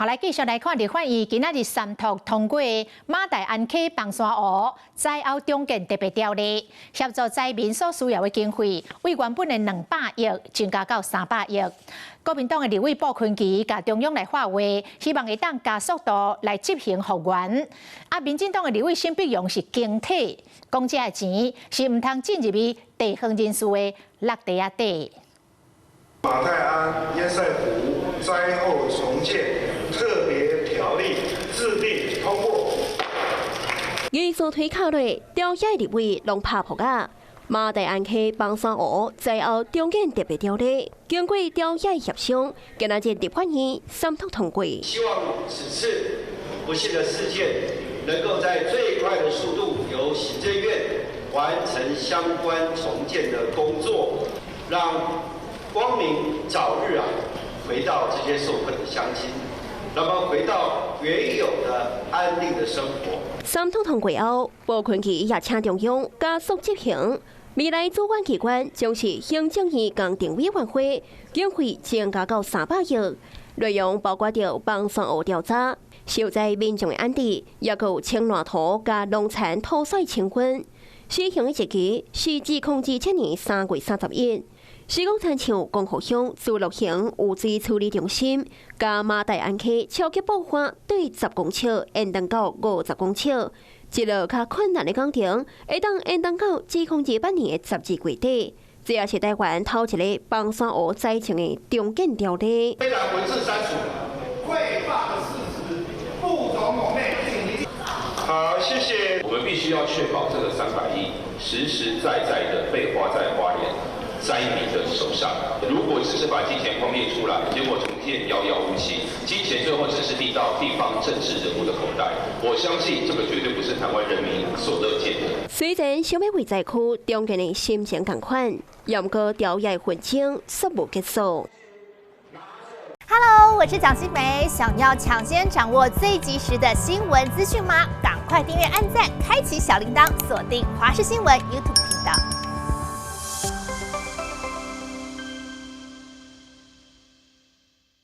好，来继续来看立法院今仔日三读通过马大安溪放山湖灾后重建特别条例，协助灾民所需要的经费，为原本的200亿增加到300亿。国民党的立委布坤奇甲中央来发话，希望会当加速度来执行复原。民进党的立委沈碧荣是警惕，讲这个钱是唔通进入去地方人士的落地啊底。马泰安淹塞湖灾后重建特别条例制定通过。预做推考虑，调解立委拢拍扑啊！马大安溪放山湖灾后重建特别条例，经过调解协商，今仔日立法院三读通过。希望此次不幸的事件能够在最快的速度由行政院完成相关重建的工作，让光明早日回到这些受困的乡亲，让他们回到原有的安定的生活。三读通过后，布坤奇也请中央加速执行。未来主管机关将是行政院公定委员会，经费增加到300亿，内容包括着放山湖调查、受灾民众的安置，也有青烂土加农产土税清关。施行的日期是2027年3月30日。施工参像光复乡自乐型污水处理中心，加马大安溪超级爆发对10公尺延长到50公尺，一路较困难的工程，会当延长到2028年的12月底。这也是台湾头一个放山湖灾情的重建条例。虽然文字删除，匮乏的事实不容蒙昧。好，谢谢。我们必须要确保这个300亿实实在在的被花在花莲灾民的手上。如果只是把金钱框列出来，结果重建遥遥无期，金钱最后只是递到地方政治人物的口袋，我相信这个绝对不是台湾人民所乐见的。虽然想要为灾区重建的心情同款，也不过调解纷争尚无结束。Hello， 我是蒋欣梅。想要抢先掌握最及时的新闻资讯吗？赶快订阅、按赞、开启小铃铛，锁定华视新闻 YouTube 频道。